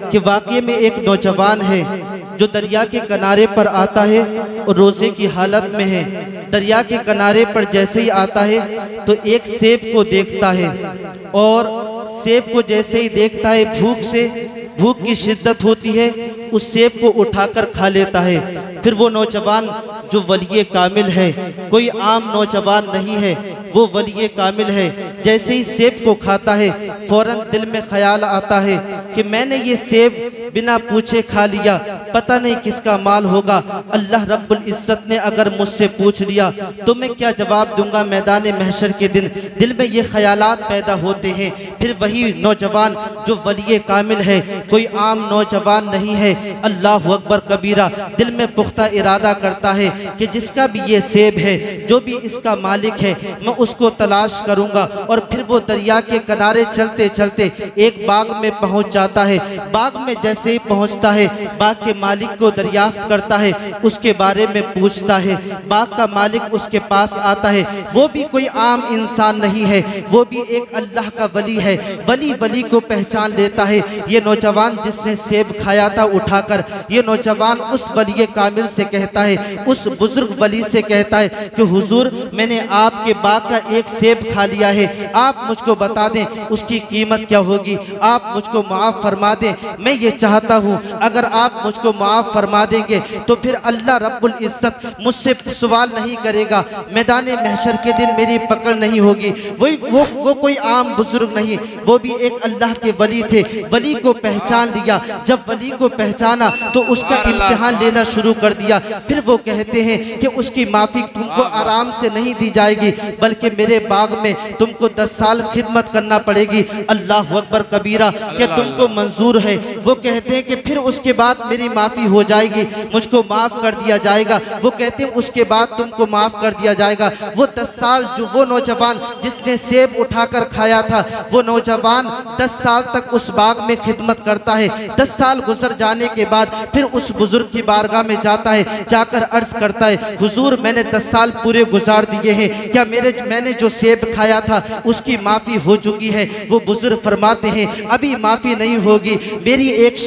कि वाकई में एक नौजवान है जो दरिया के किनारे पर आता है और रोज़े की हालत में है। दरिया के किनारे पर जैसे ही आता है तो एक सेब को देखता है और सेब को जैसे ही देखता है भूख की शिद्दत होती है, उस सेब को उठाकर खा लेता है। फिर वो नौजवान जो वलिये कामिल है, कोई आम नौजवान नहीं है, वो वलिये कामिल है। जैसे ही सेब को खाता है फौरन दिल में ख्याल आता है कि मैंने ये सेब बिना पूछे खा लिया, पता नहीं किसका माल होगा। अल्लाह रब्बुल इज्जत ने अगर मुझसे पूछ लिया तो मैं क्या जवाब दूंगा मैदान महशर के दिन। दिल में ये ख्यालात पैदा होते हैं। फिर वही नौजवान जो वलिये कामिल है, कोई आम नौजवान नहीं है, अल्लाह अकबर कबीरा, दिल में पुख्ता इरादा करता है कि जिसका भी ये सेब है, जो भी इसका मालिक है, मैं उसको तलाश करूंगा। और फिर वो दरिया के किनारे चलते चलते एक बाग में पहुंच जाता है। बाग में जैसे ही पहुंचता है बाग के मालिक को दरियाफ्त करता है, उसके बारे में पूछता है। बाग का मालिक उसके पास आता है। वो भी कोई आम इंसान नहीं है, वो भी एक अल्लाह का वली है। वली को पहचान लेता है। ये नौजवान जिसने सेब खाया था उठाकर, ये नौजवान उस वली कामिल से कहता है, उस बुजुर्ग वली से कहता है कि हुजूर, मैंने आपके बाग का एक सेब खा लिया है, आप मुझको बता दें उसकी कीमत क्या होगी, आप मुझको माफ़ फरमा दें। मैं ये चाहता हूँ अगर आप मुझको माफ़ फरमा देंगे तो फिर अल्लाह रब्बुल इज्जत मुझसे सवाल नहीं करेगा, मैदान महशर के दिन मेरी पकड़ नहीं होगी। वो कोई आम बुजुर्ग नहीं, वो भी एक अल्लाह के वली थे। वली को पहचान लिया। जब वली को पहचाना तो उसका इम्तिहान लेना शुरू कर दिया। फिर वो कहते हैं कि उसकी माफ़ी तुमको आराम से नहीं दी जाएगी, बल्कि मेरे बाग में तुमको 10 साल खिदमत करना पड़ेगी। अल्लाह अकबर कबीरा, कि तुमको मंजूर है? वो कहते हैं कि फिर उसके बाद मेरी माफ़ी हो जाएगी, मुझको माफ़ कर दिया जाएगा। वो कहते हैं उसके बाद तुमको माफ़ कर दिया जाएगा। वो 10 साल जो वो नौजवान जिसने सेब उठाकर खाया था, वो नौजवान 10 साल तक उस बाग में खिदमत करता है। 10 साल गुजर जाने के बाद फिर उस बुजुर्ग की बारगाह में जाता है, जाकर अर्ज करता है, हुजूर, मैंने 10 साल पूरे गुजार दिए हैं, क्या मैंने जो सेब खाया था उसकी माफ़ी हो चुकी है? वो बुजुर्ग फरमाते हैं, अभी माफ़ी नहीं होगी, मेरी एक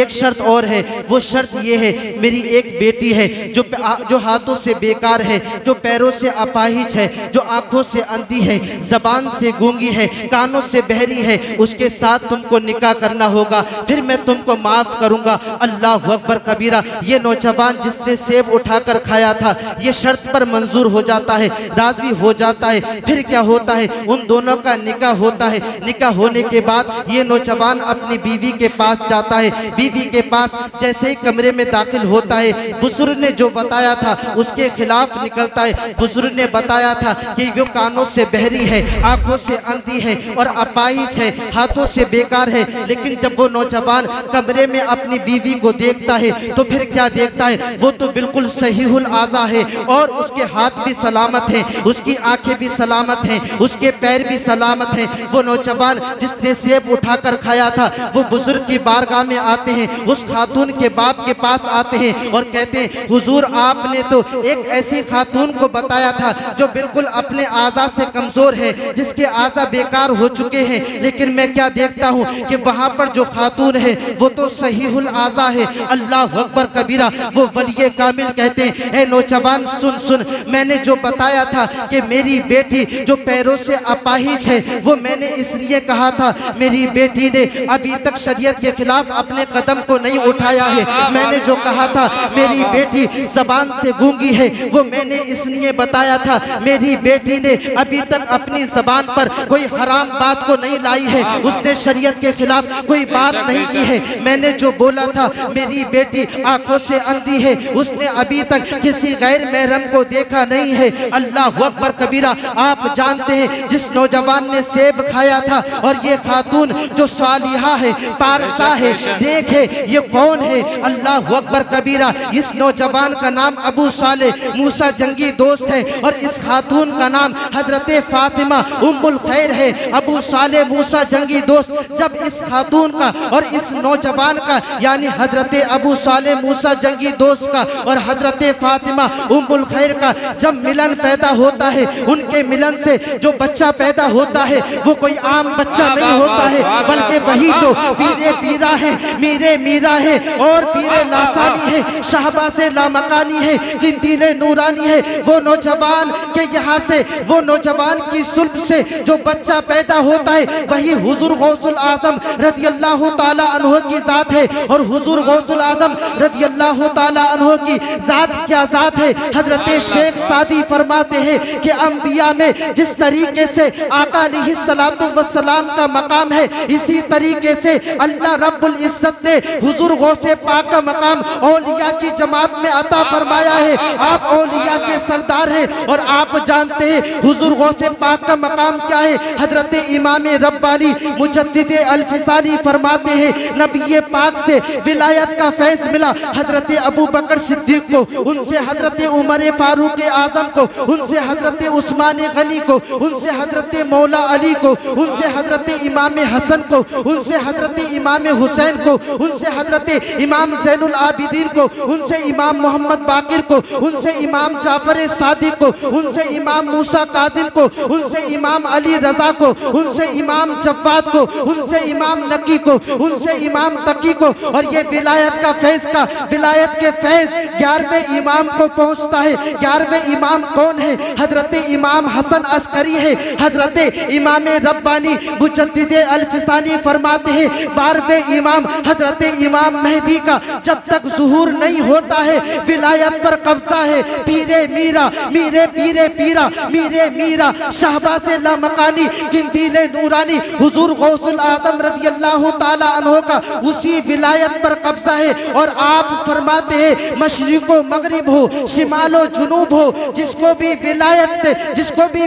शर्त और है। वो शर्त ये है, मेरी एक बेटी है जो हाथों से बेकार है, जो पैरों से अपाहिज है, जो आंखों से अंधी है, जबान से गूंगी है, कानों से बहरी है, उसके साथ तुमको निकाह करना होगा, फिर मैं तुमको माफ़ करूंगा। अल्लाह अकबर कबीरा। ये नौजवान जिसने सेब उठाकर खाया था ये शर्त पर मंजूर हो जाता है, राजी हो जाता है। फिर क्या होता है, उन दोनों का निकाह होता है। निकाह होने के बाद ये नौजवान अपनी बीवी के पास जाता है। बीवी के पास जैसे ही कमरे में दाखिल होता है, बुजुर्ग ने जो बताया था उसके खिलाफ निकलता है। बुजुर्ग ने बताया था कि जो कानों से बहरी है, आंखों से अंधी है और अपाहिज है, हाथों से बेकार है। लेकिन जब वो नौजवान कमरे में अपनी बीवी को देखता है तो फिर क्या देखता है, वो तो बिल्कुल सहीहुल आज़ा है और उसके हाथ भी सलामत हैं, उसकी आंखें भी सलामत हैं, उसके पैर भी सलामत हैं। वो नौजवान जिसने सेब उठाकर खाया था वो बुजुर्ग की बारगाह में आते हैं, उस खातून के बाप के पास आते हैं और कहते हैं, हुजूर, आपने तो एक ऐसी खातून को बताया था जो बिल्कुल अपने आज़ा से कमज़ोर है, जिसके आज़ा बेकार हो चुके हैं, लेकिन मैं क्या देखता हूँ कि वहाँ पर जो खातून है वो तो सहीहुल आज़ा है। अल्लाह अकबर कबीरा। वो वलिये कामिल कहते हैं, ए नौजवान, सुन, मैंने जो बताया था कि मेरी बेटी जो पैरों से अपाहिज है, वो मैंने इसलिए कहा था, मेरी बेटी ने अभी तक शरीयत के खिलाफ अपने कदम को नहीं उठाया है। मैंने जो कहा था मेरी बेटी जबान से गूंगी है, वो मैंने इसलिए बताया था, मेरी बेटी ने अभी तक अपनी जबान पर कोई हराम बात को नहीं लाई है, उसने शरीयत के खिलाफ कोई बात नहीं की है। मैंने जो बोला था मेरी बेटी आंखों से अंधी है, उसने अभी तक किसी गैर महरम को देखा नहीं है। अल्लाह अकबर कबीरा। आप जानते हैं जिस नौजवान ने सेब खाया था और ये खातून जो सालिहा है, पारसा है, देखे ये कौन है? अल्लाह अकबर कबीरा। इस नौजवान का नाम अबू साले मूसा जंगी दोस्त है और इस खातून का नाम हजरत फातिमा उम्मुल खैर है। अबू साले मूसा जंगी दोस्त जब इस खातून का और इस नौजवान का यानी हजरत अबू साले मूसा जंगी दोस्त का और हजरत फातिमा उम्मुल खैर का जब मिलन पैदा होता है, उनके मिलन से जो बच्चा पैदा होता है वो कोई आम बच्चा नहीं होता है, बल्कि वही तो पीरे पीरा है, मीरे मीरा है और पीरे लासानी है, शाहबाज़े लामकानी है, किंदीले नूरानी है। वो नौजवान के यहाँ से, वो नौजवान की सुल्ब से जो बच्चा पैदा होता है वही हुजूर गौसुल आजम रज़ी अल्लाह ताला अन्हु की जात है। और हुजूर गौसुल आजम रज़ी अल्लाह ताला अन्हु की जात क्या जात है? हजरत शेख सादी फरमाते हैं कि अंबिया में जिस तरीके से आका अलैहिस्सलातु वस्सलाम का मकाम है, इसी तरीके से अल्लाह रब्बुल इज्जत ने हुजूर गौसे पाक का मकाम औलिया की जमात में अता फरमाया है। आप औलिया के सरदार हैं और आप जानते हैं हुजूर गौसे पाक का मकाम क्या है। हजरत इमाम रब्बानी मुजद्दिद अल-फिसानी फरमाते हैं नबी पाक से विलायत का फैज़ मिला हजरत अबू बकर सिद्दीक को, उनसे हजरत उमर फारूक आजम को, उनसे हजरत उस्मान गनी को, उनसे हजरत मौला अली को, उनसे हजरत इमाम हसन को, उनसे हजरत इमाम हुसैन को, उनसे हजरत इमाम ज़ैनुल आबिदीन को, उनसे इमाम मोहम्मद बाकिर को, उनसे इमाम जाफर सादिक को, उनसे इमाम मूसा काजिम को, उनसे इमाम अली रजा को, उनसे इमाम जव्वाद को, उनसे इमाम नकी को, उनसे इमाम तकी को। और ये विलायत का फैज़ का विलायत के फैज़ 11वें इमाम को पहुँचता है। 11वें इमाम कौन है? हजरत इमाम हसन अस्करी है। हजरत इमाम रब्बानी मुजद्दिद अल-फिसानी फरमाते हैं 12वें इमाम हजरत इमाम मेहदी का जब तक ज़ुहूर नहीं होता है विलायत पर कब्जा है। पीरे मीरा मीरे पीरे पीरा मीरे मीरा शाहबाज़े लामकानी किंदीले नूरानी हुजूर गौसुल आजम रज़ी अल्लाह ताला अन्हु का उसी विलायत पर कब्जा है। और आप फरमाते हैं मशरिको मगरिब हो, शिमालो जुनूब हो, जिसको भी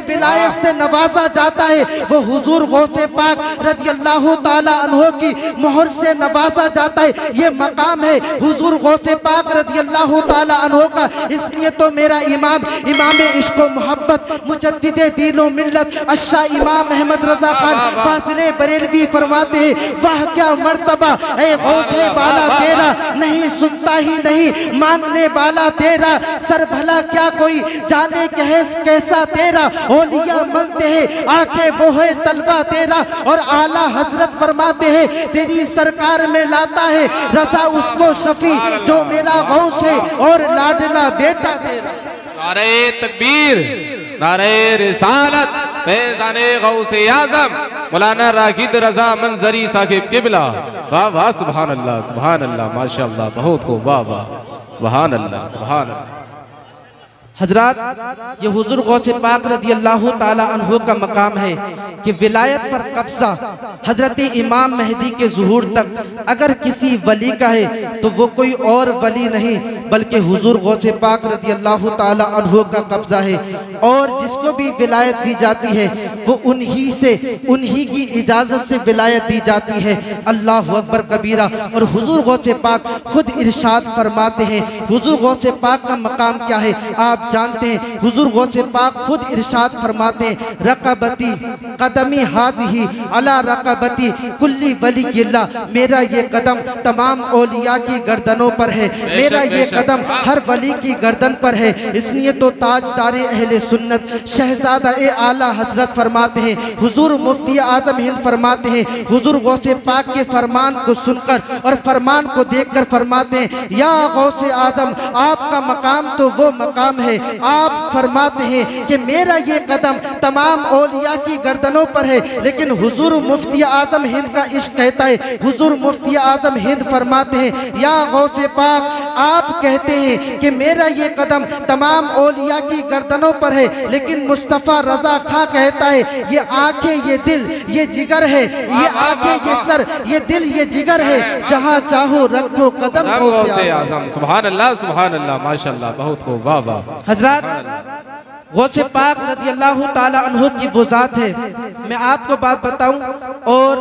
विलायत से नवाजा जाता है वो हुजूर गौसे पाक रज़ी अल्लाह ताला अन्हु की मोहर से नवाजा जाता है। ये मकाम है हुजूर गौसे पाक रज़ी अल्लाह ताला अन्हु का। इसलिए तो मेरा इमाम इमाम इश्क़ मोहब्बत मुजद्दिद दीनो मिल्लत अशा इमाम अहमद रजा खान फासिले बरेलवी फरमाते हैं वाह क्या मर्तबा ए गौसे बाला तेरा, नहीं सुनता ही नहीं मांगने वाला तेरा, सर भला क्या कोई जाने कैसा तेरा, औलिया मलते हैं आंखें वो है तलवा तेरा। और आला हजरत फरमाते हैं तेरी सरकार में लाता है रजा उसको शफी जो मेरा गौस है और लाडला बेटा तेरा। नारे तकबीर, नारे रिसालत, फैज़ाने गौसे आज़म मौलाना राशिद रजा मंजरी साहिब किबला। वाह वाह सुभान अल्लाह माशाअल्लाह, बहुत खूब, वाह वाह सुभान अल्लाह। हजरात ये हुजूर गौसे पाक रज़ी अल्लाह ताला अन्हु का मकाम है कि विलायत पर कब्जा हजरत इमाम मेहदी के ज़ुहूर तक अगर किसी वली का है तो वो कोई और वली नहीं बल्कि हुजूर गौसे पाक रज़ी अल्लाह ताला अन्हु का कब्जा है। और जिसको भी विलायत दी जाती है वो उन्हीं की इजाज़त से विलायत दी जाती है। अल्लाह अकबर कबीरा। और हुजूर गौसे पाक खुद इरशाद फरमाते हैं हुजूर गौसे पाक का मकाम क्या है आप जानते हैं। हुजूर गौसे पाक खुद इरशाद फरमाते हैं रक़बती कदमी हाज़िही अला रक़बती कुल्ली वली किल्ला, मेरा ये कदम तमाम औलिया की गर्दनों पर है, मेरा ये कदम हर वली की गर्दन पर है। इसलिए तो ताजदारे अहले सुन्नत शहजादा ए आला हजरत फरमाते हैं हुजूर मुफ्ती आजम हिंद फरमाते हैं हुजूर गौसे पाक के फरमान को सुनकर और फरमान को देखकर फरमाते हैं या गौसे आजम आपका मकाम तो वो मकाम है। आप फरमाते हैं कि मेरा ये कदम तमाम औलिया की गर्दनों पर है, लेकिन हुजूर मुफ्ती आजम हिंद का इश्क कहता है। हुजूर मुफ्ती आजम हिंद फरमाते हैं या गौसे पाक आप कहते हैं कि मेरा ये कदम तमाम औलिया की गर्दनों पर है, लेकिन मुस्तफ़ा रजा खां कहता है ये आंखें ये दिल ये जिगर है, ये आंखें ये सर ये दिल ये जिगर है, जहाँ चाहो रखो कदम गौसे आजम। सुभान अल्लाह माशाअल्लाह, बहुत खूब, वाह वाह। हजरात गौसे पाक रज़ी अल्लाह ताला अन्हु की वो जात है। मैं आपको बात बताऊं और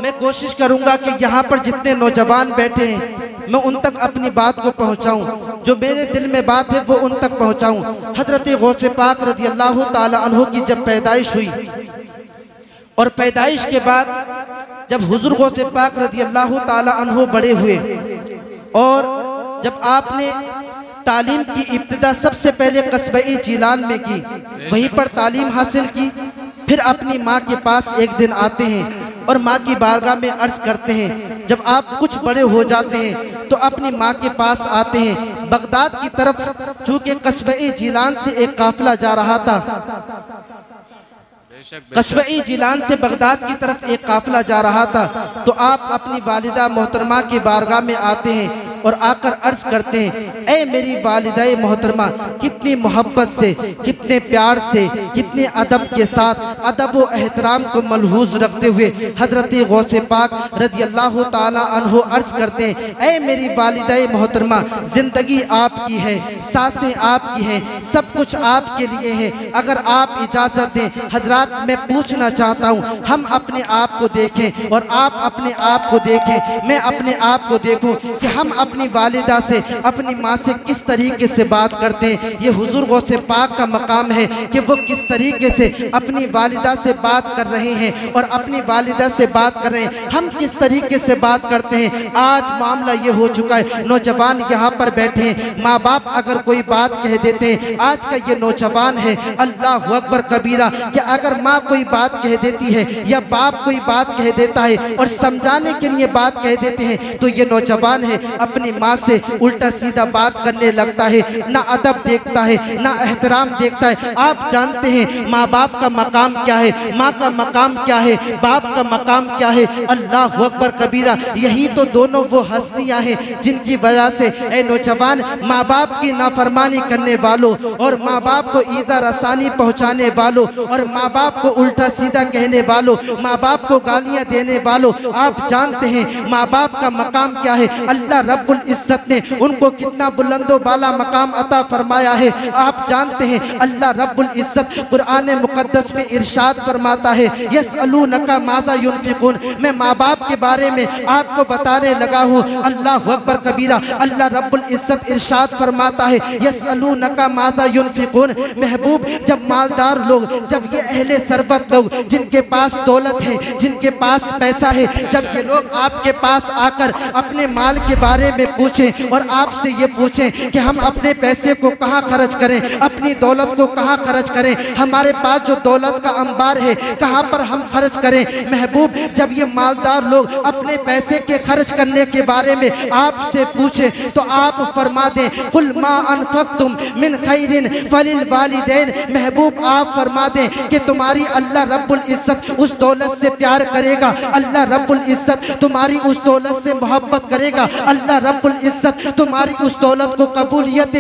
मैं कोशिश करूंगा कि यहाँ पर जितने नौजवान बैठे हैं मैं उन तक अपनी बात को पहुँचाऊँ, जो मेरे दिल में बात है वो उन तक पहुँचाऊँ। हज़रत गौसे पाक रज़ी अल्लाह ताला अन्हु की जब पैदाइश हुई और पैदाइश के बाद जब हुज़ूर गौसे पाक रज़ी अल्लाह ताला अन्हु बड़े हुए और जब आपने तालीम की इब्तिदा सबसे पहले कस्बे जिलान में की, वहीं पर तालीम हासिल की। फिर अपनी माँ के पास एक दिन आते हैं और माँ की बारगाह में अर्ज़ करते हैं। जब आप कुछ बड़े हो जाते हैं तो अपनी माँ के पास आते हैं। बगदाद की तरफ चूँकि कस्बे जिलान से एक काफिला जा रहा था, कस्बे जिलान से बगदाद की तरफ एक काफिला जा रहा था, तो आप अपनी वालिदा मोहतरमा की बारगाह में आते हैं और आकर अर्ज करते हैं, ऐ मेरी वालिदाए मोहतरमा, कितनी मोहब्बत से, कितने प्यार से, कितने अदब के साथ, अदब व एहतराम को मलहूज रखते हुए हज़रत गौसे पाक रज़ी अल्लाह ताला अन्हु अर्ज करते हैं, ऐ मेरी वालिदाए मोहतरमा, ज़िंदगी आपकी है, सांसें आपकी हैं, सब कुछ आपके लिए है। अगर आप इजाज़त दें हजरात, मैं पूछना चाहता हूँ, हम अपने आप को देखें और आप अपने आप को देखें, मैं अपने आप को देखूं कि हम अपनी वालिदा से, अपनी माँ से किस तरीके से बात करते हैं। ये हुजूर गौसे पाक का मकाम है कि वो किस तरीके से अपनी वालिदा से बात कर रहे हैं और अपनी वालिदा से बात कर रहे हैं, हम किस तरीके से बात करते हैं। आज मामला ये हो चुका है, नौजवान यहाँ पर बैठे हैं, माँ बाप अगर कोई बात कह देते हैं, आज का ये नौजवान है अल्लाह अकबर कबीरा, कि अगर माँ कोई बात कह देती है या बाप कोई बात कह देता है और समझाने के लिए बात कह देते हैं, तो ये नौजवान है अपनी माँ से उल्टा सीधा बात करने लगता है, ना अदब देखता है, ना एहतराम देखता है। आप जानते हैं माँ बाप का मकाम क्या है, माँ का मकाम क्या है, बाप का मकाम क्या है। अल्लाह अकबर कबीरा, यही तो दोनों वो हस्तियाँ हैं जिनकी वजह से ए नौजवान, माँ बाप की नाफरमानी करने वालों और माँ बाप को ईज़ा रसानी पहुँचाने वालों और माँ बाप को उल्टा सीधा कहने वालों, माँ बाप को गालियाँ देने वालों, आप जानते हैं माँ बाप का मकाम क्या है। अल्लाह रब्बुल इज्जत ने उनको कितना बुलंदो बाला मकाम अता फरमाया है। आप जानते हैं अल्लाह रब्बुल इज्जत कुरान मुकद्दस में इरशाद फरमाता है, यसअलूनका माज़ा युनफिकून। मैं माँ बाप के बारे में आपको बताने लगा हूँ। अल्लाह अकबर कबीरा, अल्लाह रब्बुल इज्जत इरशाद फरमाता है, यसअलूनका माज़ा युनफिकून। महबूब, जब मालदार लोग, जब ये अहले सरबत लोग, जिनके पास दौलत है, जिनके पास पैसा है, जब ये लोग आपके पास आकर अपने माल के बारे में पूछें और आपसे ये पूछें कि हम अपने पैसे को कहाँ खर्च करें, अपनी दौलत को कहाँ खर्च करें, हमारे पास जो दौलत का अंबार है कहाँ पर हम खर्च करें। महबूब, जब ये मालदार लोग अपने पैसे के खर्च करने के बारे में आपसे पूछें तो आप फरमा दें, कुल मा अनफक्तुम मिन खैरिन फलिल वालिदैन। महबूब, आप फरमा दें कि तुम्हारी अल्लाह रब्बुल इज्जत उस दौलत से प्यार करेगा, अल्लाह रब्बुल इज्जत तुम्हारी उस दौलत से मोहब्बत करेगा, अल्लाह रब्बुल इज्जत तुम्हारी उस दौलत को कबूलियत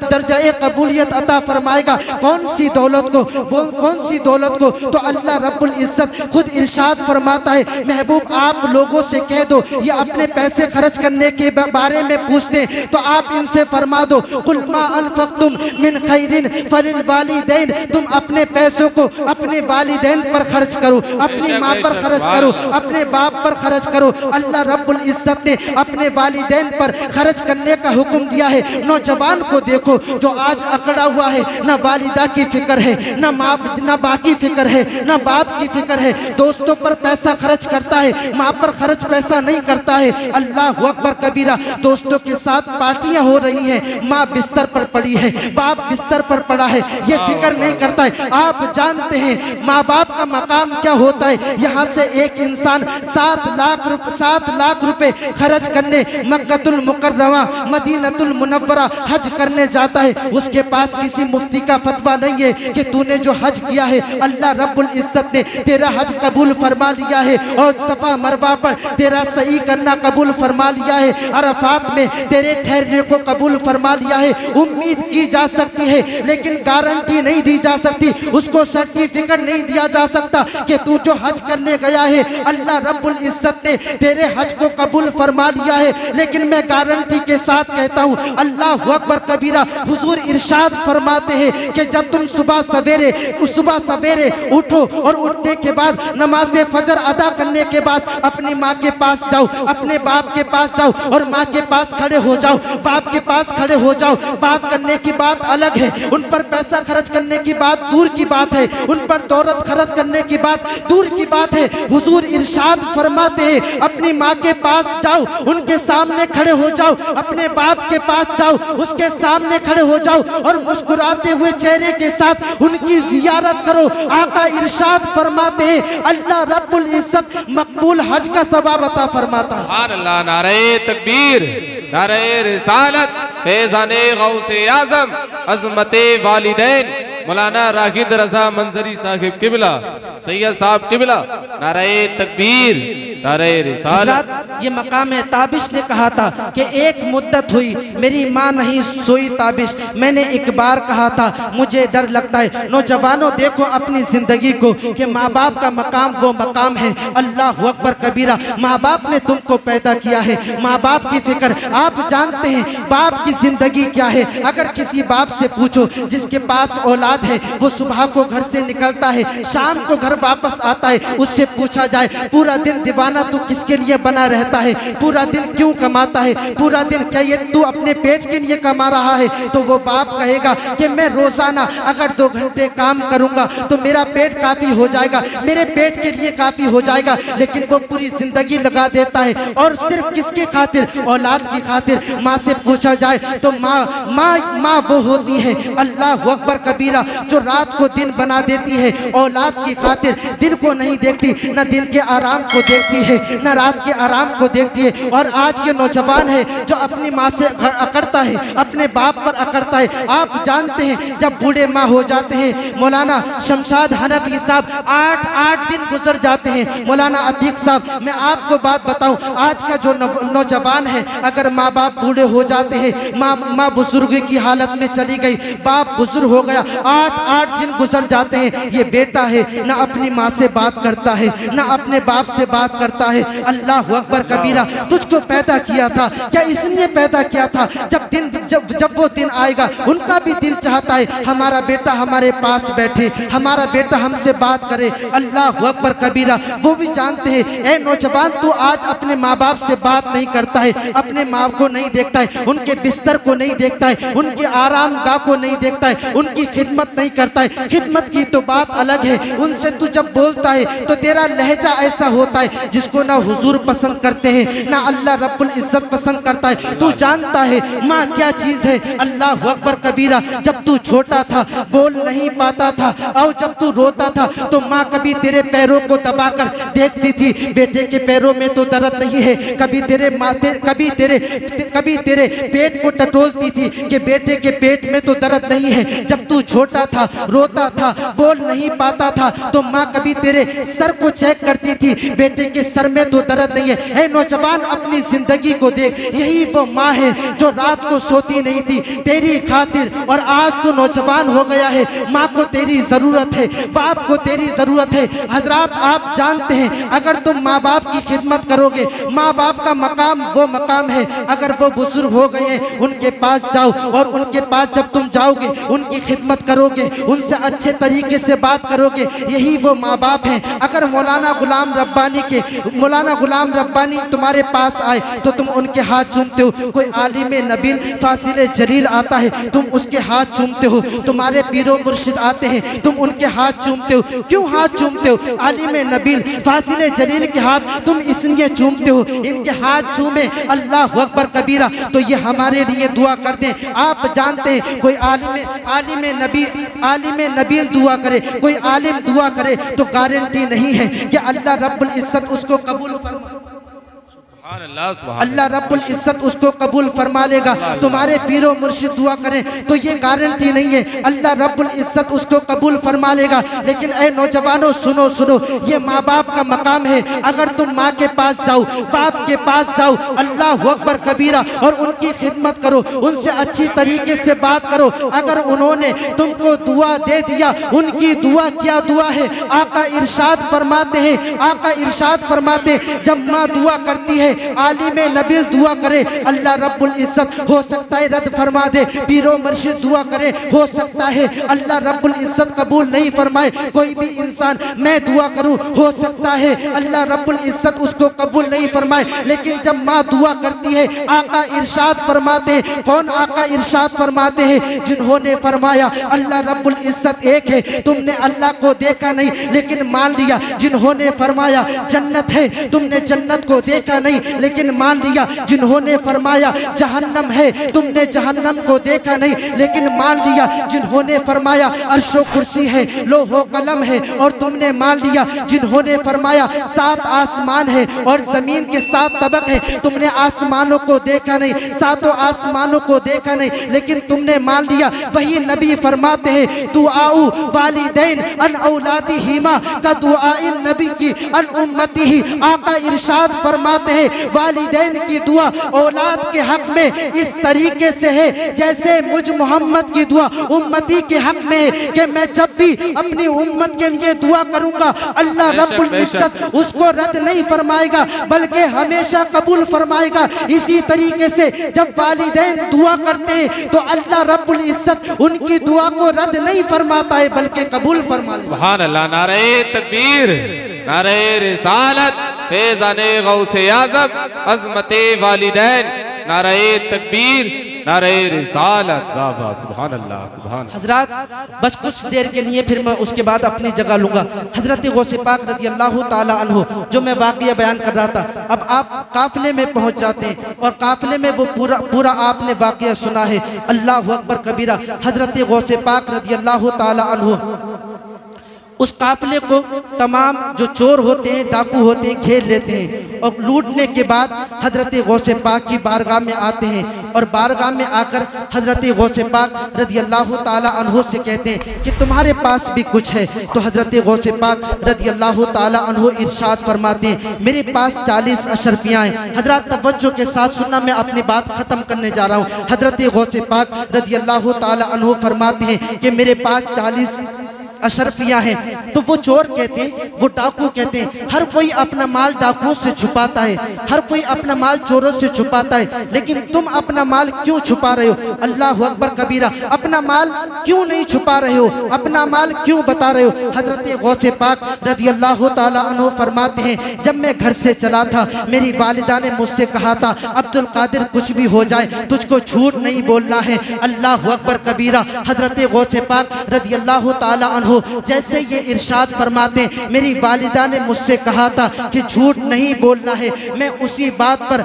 दर्जा कबूलियत अता फरमाएगा। कौन सी दौलत को, वो कौन सी दौलत को? तो अल्लाह रब्बुल इज्जत खुद इरशाद फरमाता है, महबूब आप लोगों से कह दो ये अपने पैसे खर्च करने के बारे में पूछते तो आप इनसे फरमा दो, कुल मा अनफक्तुम मिन खैरिन फलिल वालिदैन। तुम अपने पैसों को अपने वालिदैन पर खर्च करो, अपनी माँ पर खर्च करो, अपने बाप पर खर्च करो। अल्लाह रब्बुल इज्जत ने अपने वालिदैन पर खर्च करने का हुक्म दिया है। नौजवान को देखो जो आज अकड़ा हुआ है, ना वालिदा की फिक्र है, ना माँ, ना बाकी फिक्र है, ना बाप की फिक्र है, दोस्तों पर पैसा खर्च करता है, माँ पर खर्च पैसा नहीं करता है। अल्लाह अकबर कबीरा, दोस्तों के साथ पार्टियां हो रही हैं, माँ बिस्तर पर पड़ी है, बाप बिस्तर पर पड़ा है, ये फिक्र नहीं करता है। आप जानते हैं माँ बाप का मकाम क्या होता है। यहाँ से एक इंसान 7 लाख रुपए खर्च करने मक्कतुल मुकर्रमा मदीनतुल मुनव्वरा हज करने जाता है, उसके पास किसी मुफ्ती का फतवा नहीं है कि तूने जो हज किया है अल्लाह रब्बुल इज्जत ने तेरा हज कबूल फरमा लिया है और सफा मरवा पर तेरा सही करना कबूल फरमा लिया है, अरफात में तेरे ठहरने को कबूल फरमा लिया है। उम्मीद की जा सकती है लेकिन गारंटी नहीं दी जा सकती, उसको सर्टिफिकेट नहीं दिया जा सकता कि तू जो हज करने गया है अल्लाह रब्बुल इज्जत ने तेरे हज को कबूल फरमा लिया है। लेकिन मैं गारंटी के साथ कहता हूँ, अल्लाह अकबर कबीरा, हुजूर इरशाद फरमाते हैं कि जब तुम सुबह सुबह सवेरे उठो और उठने के बाद नमाज फजर अदा करने के बाद अपनी माँ के पास जाओ, अपने बाप के पास जाओ और माँ के पास खड़े हो जाओ, बाप के पास खड़े हो जाओ। बात करने की बात अलग है, उन पर पैसा खर्च करने की बात दूर की बात है, उन पर दौलत खर्च करने की बात दूर की बात है। हुजूर इरशाद फरमाते हैं अपनी माँ के पास जाओ, उनके सामने खड़े हो जाओ, अपने बाप के पास जाओ, उसके सामने खड़े हो जाओ और मुस्कुराते हुए चेहरे के साथ उनकी जियारत करो। आका इरशाद फरमाते हैं अल्लाह रब्बुल इज्जत मकबूल हज का सवाब अता फरमाता है। सुभान अल्लाह, नारे तकबीर, नारे रिसालत, फैज़ाने गौसे आज़म, अज़मते वालिदैन मौलाना राशिद रज़ा मंजरी साहिब किबला, सैयद साहब किबला, नारे तकबीर, नारे रिसालत। ये मकाम है। ताबिश ने कहा था कि एक मुद्दत हुई मेरी माँ नहीं सोई ताबिश, मैंने एक बार कहा था मुझे डर लगता है। नौजवानों देखो अपनी जिंदगी को कि माँ बाप का मकाम वो मकाम है। अल्लाह अकबर कबीरा। माँ बाप ने तुमको पैदा किया है, माँ बाप की फिक्र आप जानते हैं। बाप की जिंदगी क्या है? अगर किसी बाप से पूछो जिसके पास औलाद है, वो सुबह को घर से निकलता है, शाम को घर वापस आता है, उससे पूछा जाए पूरा दिन दीवाना तू किसके लिए बना रहता है, पूरा दिन क्यों कमाता है, पूरा दिन क्या ये तू अपने पेट के लिए कमा रहा है? तो वो बाप कहेगा कि मैं रोजाना अगर 2 घंटे काम करूंगा तो मेरा पेट काफी हो जाएगा, मेरे पेट के लिए काफी हो जाएगा। लेकिन वो पूरी जिंदगी लगा देता है और सिर्फ किसके खातिर? औलाद की खातिर। माँ से पूछा जाए तो माँ वो होती है अल्लाह अकबर कबीरा जो रात को दिन बना देती है, औलाद की खातिर दिन को नहीं देखती, न दिन के आराम को देखती है, न रात के आराम को देखती है। और आज ये नौजवान है जो अपनी माँ से अकड़ता है, अपने बाप पर अकड़ता है। आप जानते हैं जब बूढ़े माँ हो जाते हैं, मौलाना शमशाद हनफी साहब 8 दिन गुजर जाते हैं। मौलाना अतीक साहब मैं आपको बात बताऊं, आज का जो नौजवान है अगर माँ बाप बूढ़े हो जाते हैं, माँ बुजुर्ग की हालत में चली गई, बाप बुजुर्ग हो गया, 8 दिन गुजर जाते हैं। ये बेटा है ना अपनी माँ से बात करता है, ना अपने बाप से बात करता है। अल्लाह अकबर कबीरा। तुझको पैदा किया था क्या इसलिए पैदा किया था? जब वो दिन आएगा उनका भी दिल चाहता है हमारा बेटा हमारे पास बैठे, हमारा बेटा हमसे बात करे। अल्लाह अकबर कबीरा। वो भी जानते हैं ए नौजवान तू आज अपने माँ बाप से बात नहीं करता है, अपने माँ को नहीं देखता है, उनके बिस्तर को नहीं देखता है, उनके आराम गाह को नहीं देखता है, उनकी खिदमत नहीं करता है। खिदमत की तो बात अलग है, उनसे तू जब बोलता है तो तेरा लहजा ऐसा होता है जिसको ना हुजूर पसंद करते हैं ना अल्लाह रब्बुल इज्जत पसंद करता है। तू जानता है माँ क्या चीज है? अल्लाह अकबर कबीरा। जब तू छोटा था बोल नहीं पाता था और जब तू रोता था तो माँ कभी तेरे पैरों को दबाकर देखती थी, बेटे के पैरों में तो दर्द नहीं है, कभी तेरे माथे कभी तेरे पेट को टटोलती थी कि बेटे के पेट में तो दर्द नहीं है। जब तू छोटा था रोता था बोल नहीं पाता था तो माँ कभी तेरे सर को चेक करती थी, बेटे के सर में तो दर्द नहीं है। ए नौजवान अपनी जिंदगी को देख, यही वो माँ है जो रात को सोती नहीं थी तेरी खातिर और आज तो नौजवान हो गया है। माँ को तेरी जरूरत है, बाप को तेरी जरूरत है। हजरात आप जानते हैं अगर तुम माँ बाप की खिदमत करोगे, माँ बाप का मकाम वो मकाम है। अगर वो बुजुर्ग हो गए उनके पास जाओ और उनके पास जब तुम जाओगे उनकी खिदमत करोगे, उनसे अच्छे तरीके से बात करोगे, यही वो माँ बाप हैं। अगर मौलाना गुलाम रब्बानी तुम्हारे पास आए तो तुम उनके हाथ चूमते हो। कोई आलिम नबील फासिल जलील आता है तुम उसके हाथ चूमते हो। तुम्हारे पीरो मुर्शिद आते हैं तुम उनके हाथ चूमते हो। क्यों हाथ चूमते हो? आलिम नबील फासिल जलील के हाथ तुम इसलिए चूमते हो, इनके हाथ चूमे अल्लाह अकबर कबीरा तो ये हमारे लिए दुआ करते हैं। आप जानते हैं कोई आलिम नबील दुआ करे, कोई आलिम दुआ करे तो गारंटी नहीं है कि अल्लाह रब्बुल इज्जत उसको कबूल फरमा, अल्लाह रब्बुल इज्जत उसको कबूल फरमा लेगा। तुम्हारे पीरो मुर्शिद दुआ करें तो ये गारंटी नहीं है अल्लाह रब्बुल इज्जत उसको कबूल फरमा लेगा। लेकिन ए नौजवानों सुनो सुनो, ये माँ बाप का मकाम है। अगर तुम माँ के पास जाओ, बाप के पास जाओ, अल्लाह अकबर कबीरा और उनकी खिदमत करो, उनसे अच्छी तरीके से बात करो। अगर उन्होंने तुमको दुआ दे दिया, उनकी दुआ क्या दुआ है? आका इरशाद फरमाते हैं जब माँ दुआ करती है आलिम नबील दुआ करे, अल्लाह रब्बुल इज्जत हो सकता है रद्द फरमा दे। पीरो मुर्शिद दुआ करे, हो सकता है अल्लाह रब्बुल इज्जत कबूल नहीं फरमाए। कोई भी इंसान मैं दुआ करूं, हो सकता है अल्लाह रब्बुल इज्जत उसको कबूल नहीं फरमाए। लेकिन जब माँ दुआ करती है, आका इरशाद फरमाते हैं, कौन आका इरशाद फरमाते हैं? जिन्होंने फरमाया अल्लाह रब्बुल इज्जत एक है, तुमने अल्लाह को देखा नहीं लेकिन मान लिया। जिन्होंने फरमाया जन्नत है, तुमने जन्नत को देखा नहीं लेकिन मान लिया। जिन्होंने फरमाया जहन्नम है, तुमने जहन्नम को देखा नहीं लेकिन मान लिया। जिन्होंने फरमाया अर्शो कुर्सी है, लोहो कलम है और तुमने मान लिया। जिन्होंने फरमाया 7 आसमान है और जमीन के 7 तबक है, तुमने आसमानों को देखा नहीं, 7 आसमानों को देखा नहीं लेकिन तुमने मान लिया। वही नबी फरमाते हैं दुआउ वालिदैन अन औलादी हिमा का दुआइन नबी की अन उम्मती ही। आका इरशाद फरमाते हैं वालिदैन की दुआ औलाद के हक में इस तरीके से है जैसे मुझ मोहम्मद की दुआ उम्मती के हक में है कि मैं जब भी अपनी उम्मत के लिए दुआ करूंगा अल्लाह रब्बुल इज्जत उसको रद्द नहीं फरमाएगा बल्कि हमेशा कबूल फरमाएगा। इसी तरीके से जब वालिदैन दुआ करते हैं तो अल्लाह रब्बुल इज्जत उनकी दुआ को रद्द नहीं फरमाता है बल्कि कबूल फरमाता है। सुभान अल्लाह। नारे तकबीर, नारे रिसालत, फैज़ाने गौसे आज़म, अज़मते वालिदैन, नारे तकबीर, नारे रिसालत। वाह वाह, सुभान अल्लाह, सुभान। हजरत बस कुछ देर के लिए फिर मैं उसके बाद अपनी जगह लूंगा। हजरत गौसे पाक रज़ी अल्लाह ताला अन्हु जो मैं वाक़या बयान कर रहा था, अब आप काफिले में पहुंच जाते हैं और काफिले में वो पूरा आपने वाक़या सुना है। अल्लाह अकबर कबीरा। हजरत गौसे पाक रज़ी अल्लाह ताला अन्हु उस काफिले को तमाम जो चोर होते हैं, डाकू होते हैं, घेर लेते हैं और लूटने के बाद हजरत गौसे पाक की बारगाह में आते हैं और बारगाह में आकर हजरत गौसे पाक रज़ी अल्लाह ताला अन्हु से कहते हैं कि तुम्हारे पास भी कुछ है। तो हजरत गौसे पाक रज़ी अल्लाह ताला अन्हु इरशाद फरमाते हैं मेरे पास 40 अशरफियाँ हैं। हजरत तवज्जो के साथ सुनना, मैं अपनी बात ख़त्म करने जा रहा हूँ। हजरत गौसे पाक रज़ी अल्लाह ताला अन्हु फरमाते हैं कि मेरे पास 40 अशरफियाँ हैं। तो वो चोर कहते हैं, वो डाकू कहते हैं, हर कोई अपना माल डाकुओं से छुपाता है, हर कोई अपना माल चोरों से छुपाता है, लेकिन तुम अपना माल क्यों छुपा रहे हो? अल्लाह अकबर कबीरा। अपना माल क्यों नहीं छुपा रहे हो? अपना माल क्यों बता रहे हो? हजरत गौसे पाक रज़ी अल्लाह ताला अन्हु फरमाते हैं जब मैं घर से चला था मेरी वालिदा ने मुझसे कहा था अब्दुल कादिर कुछ भी हो जाए तुझको झूठ नहीं बोलना है। अल्लाह अकबर कबीरा। हजरत गौसे पाक रज़ी अल्लाह ताला जैसे ये इरशाद फरमाते मेरी वालिदा ने मुझसे कहा था कि झूठ नहीं बोलना है, मैं उसी बात पर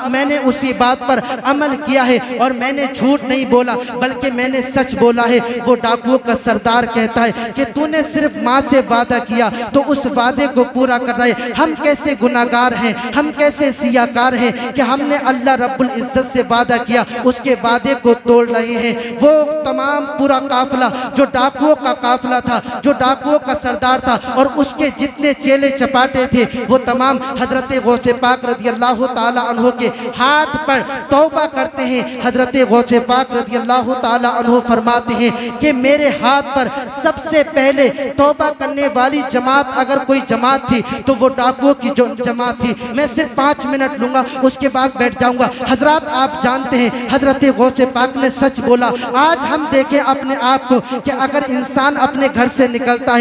मैंने उसी बात पर अमल किया है और मैंने झूठ नहीं बोला बल्कि मैंने सच बोला है। वो डाकुओं का सरदार कहता है कि तूने सिर्फ माँ से वादा किया तो उस वादे को पूरा कर रहे। हम कैसे गुनाहगार हैं, हम कैसे सियाकार हैं कि हमने अल्लाह रब्बुल इज्जत से वादा किया उसके वादे को तोड़ रहे हैं। वो तमाम पूरा काफिला जो डाकुओं का काफिला था, जो डाकुओं का सरदार था और उसके जितने चेले चपाटे थे वो तमाम हजरत गौसे पाक रज़ी अल्लाह ताला अन्हु के हाथ पर तौबा करते हैं। हजरत गौसे पाक रज़ी अल्लाह ताला अन्हु फरमाते हैं कि मेरे हाथ पर सबसे पहले तौबा करने वाली जमात अगर कोई जमात थी तो वो डाकुओं की जो जमात थी। मैं सिर्फ 5 मिनट लूंगा उसके बाद बैठ जाऊंगा। हजरत आप जानते हैं हजरत गौसे पाक ने सच बोला। आज हम देखें अपने आप को कि अगर इंसान अपने घर से निकलता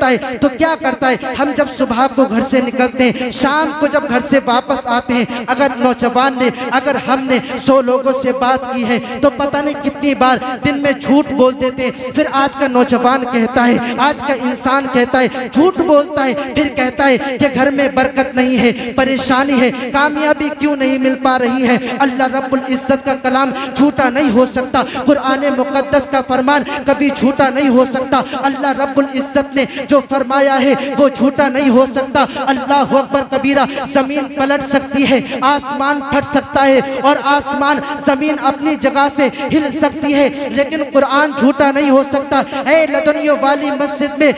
है तो क्या करता है? हम जब सुबह को घर से निकलते हैं, शाम को जब घर से वापस आते हैं, अगर नौजवान ने अगर हमने 100 लोगों से बात की है तो पता नहीं कितनी बार दिन में झूठ बोल देते हैं। फिर आज का नौजवान कहता है, आज का इंसान कहता है, झूठ बोलता है, फिर कहता है कि घर में बरकत नहीं है, परेशानी है, कामयाबी क्यों नहीं मिल पा रही है। अल्लाह रब्बुल इज्जत का कलाम झूठा नहीं हो सकता, कुरान मुकद्दस का फरमान कभी झूठा नहीं हो सकता। अल्लाह रब्बुल इज्जत ने जो फरमाया है वो झूठा नहीं हो सकता। अल्लाह अकबर कबीरा। जमीन पलट सकती है, आसमान फट सकता है और आसमान जमीन अपनी जगह से हिल सकती है, लेकिन कुरान झूठा नहीं हो सकता। है लदनियों वाली मस्जिद में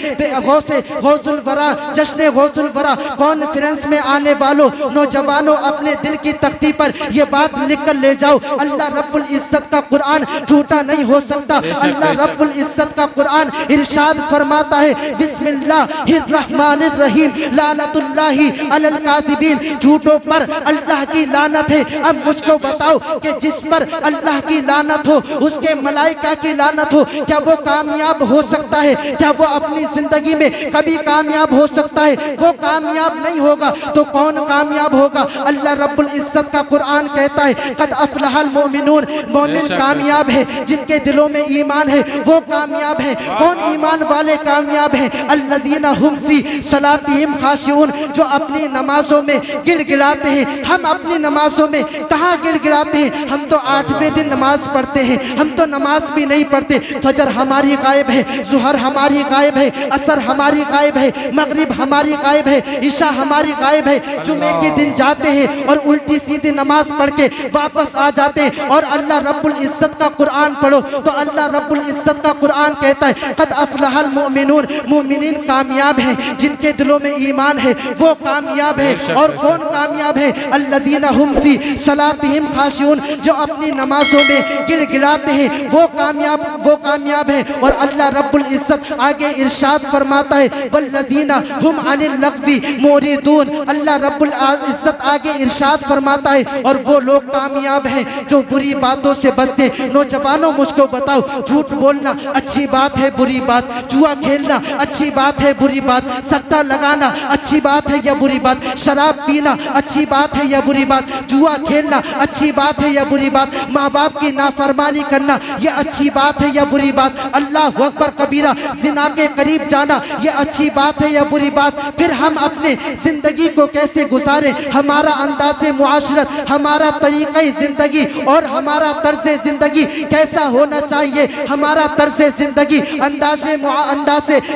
गौसुल वरा जश्न गौसुल वरा कॉन्फ्रेंस में आने वालों नौजवानों अपने दिल की तख्ती पर ये बात लिख कर ले जाओ, अल्लाह रब्बुल इज्जत का कुरान झूठा नहीं हो सकता। अल्लाह रब्बुल इज्जत का कुरान इरशाद फरमाता है, बिस्मिल्लाहिर्रहमानिर्रहीम, लानतुल्लाहि अलल काज़िबीन, झूठों पर अल्लाह की लानत है। अब मुझको बताओ कि जिस पर अल्लाह की लानत हो, उसके मलाइका की लानत हो, क्या वो कामयाब हो सकता है? क्या वो अपनी जिंदगी में कभी कामयाब हो सकता है? वो कामयाब नहीं होगा तो कौन कामयाब होगा? अल्लाह रब्बुल इज्जत का कुरान कहता है, कद अफलहल मोमिनून, मोमिन कामयाब है, जिनके दिलों में ईमान है वो कामयाब है। कौन ईमान वाले कामयाब हैं? अल्लज़ीना हुम फी सलातिहिम खाशिऊन, जो अपनी नमाजों में गिड़गिड़ाते हैं। हम अपनी नमाजों में कहाँ गिड़गिड़ाते हैं? हम तो 8वें दिन नमाज पढ़ते हैं, हम तो नमाज भी नहीं पढ़ते। फजर हमारी गायब है, जुहर हमारी गायब है, असर हमारी गायब है, मगरिब हमारी गायब है, ईशा हमारी गायब है। जुमे के दिन जाते हैं और उल्टी सीधी नमाज पढ़ के वापस आ जाते हैं। और अल्लाह रब्बुल इज्जत का कुरान पढ़ो तो अल्लाह रब्बुल इज्जत का कुरान कहता है, कद अफलहल मोमिनून, मोमिनीन कामयाब हैं, जिनके दिलों में ईमान है वो कामयाब है। और कौन कामयाब है? अल्लज़ीना हुम फी सलातिहिम खाशिऊन, जो अपनी नमाजों में गिड़गिड़ाते हैं वो कामयाब है। और अल्लाह रब्बुल इज्जत आगे इरशाद फरमाता है, वल्लज़ीना हुम अनिल लग़वी मोरिदून, अल्लाह रब्बुल इज्जत आगे इरशाद फरमाता है, और वो लोग कामयाब हैं जो बुरी बातों से बचते। नौजवानों मुझको बताओ, झूठ बोलना अच्छी बात है बुरी बात? जुआ खेलना अच्छी बात है बुरी बात? सट्टा लगाना अच्छी बात है या बुरी बात? शराब पीना अच्छी बात है या बुरी बात? जुआ खेलना अच्छी बात है या बुरी बात? माँ बाप की नाफरमानी करना यह अच्छी बात है या बुरी बात? अल्लाह अकबर कबीरा, जिना के करीब जाना यह अच्छी बात है या बुरी बात? फिर हम अपने जिंदगी को कैसे गुजारें? हमारा अंदाज़े मुआशरत, हमारा तरीक़ा जिंदगी और हमारा तर्ज़े जिंदगी कैसा होना चाहिए? हमारा तर्ज़े जिंदगी, अंदाज़े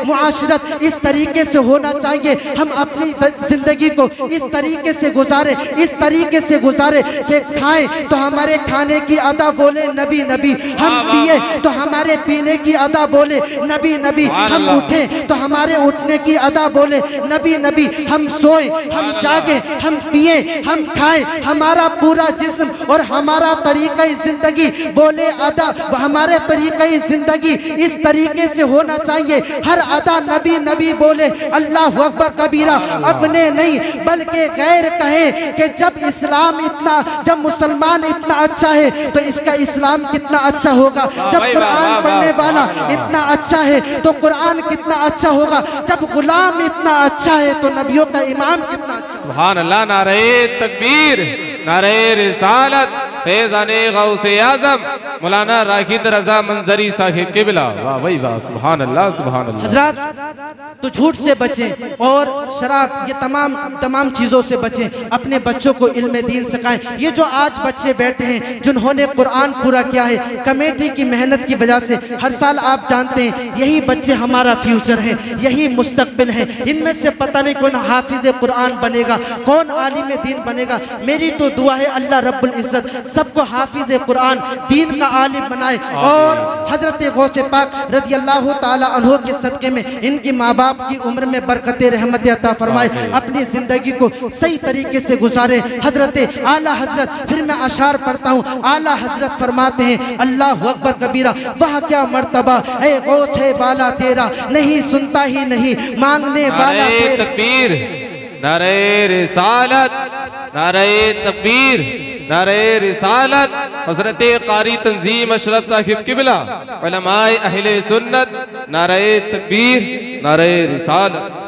मुआशरत इस तरीके से होना चाहिए। हम अपनी जिंदगी को इस तरीके से गुजारें, इस तरीके से गुजारें कि खाएं तो हमारे खाने की अदा बोले नबी नबी, हम पिए तो हमारे पीने की अदा बोले नबी नबी, हम उठें तो हमारे उठने की अदा बोले नबी नबी, हम सोएं, हम जागे, हम पिए, हम खाएं, हमारा पूरा जिस्म और हमारा तरीक़ा जिंदगी बोले अदा, हमारे तरीक़ा जिंदगी इस तरीके से होना चाहिए। हर अदा नबी नबी बोले, अल्लाह अकबर कबीरा, अपने नहीं बल्कि गैर कहे कि जब मुसलमान इतना अच्छा है तो इसका इस्लाम कितना अच्छा होगा। जब कुरान पढ़ने वाला इतना अच्छा है तो कुरान कितना अच्छा होगा। जब गुलाम इतना अच्छा है तो नबियों का इमाम कितना अच्छा। सुभान अल्लाह, नारे तकबीर, नारे रिसालत, फैज़ाने गौसे आज़म मौलाना राशिद रज़ा मंजरी साहिब किबला। वाह वही वाह, सुभान अल्लाह सुभान अल्लाह। हजरात, तो झूठ से बचें और शराब, ये तमाम चीज़ों से बचें। अपने बच्चों को इल्म दीन सिखाएं। ये जो आज बच्चे बैठे हैं जिन्होंने कुरान पूरा किया है कमेटी की मेहनत की वजह से, हर साल आप जानते हैं यही बच्चे हमारा फ्यूचर हैं, यही मुस्तकबिल हैं। इनमें से पता नहीं कौन हाफिज कुरान बनेगा, कौन आलिम दीन बनेगा। मेरी तो दुआ है अल्लाह रब्बुल इज्जत सबको हाफिज कुरान दीन का आलिम बनाए और हजरत गौसे पाक रज़ी अल्लाह ताला अन्हु के सदके में इनकी माँ बाप की उम्र में बरकत रहमत अता फरमाए, अपनी जिंदगी को सही तरीके से गुजारे। हजरत आला हजरत, फिर मैं अशार पढ़ता हूँ, आला हजरत फरमाते हैं, अल्लाह अकबर कबीरा, वह क्या मर्तबा है गौस है बाला तेरा, नहीं सुनता ही नहीं मांगने वाला तेरा। तकबीर, नारे रिसालत, नारे तकबीर, नारे रिसालत। हज़रत कारी तंजीम अशरफ साहिब किबला, उलमाए अहले सुन्नत, नारे तकबीर, नारे रिसालत।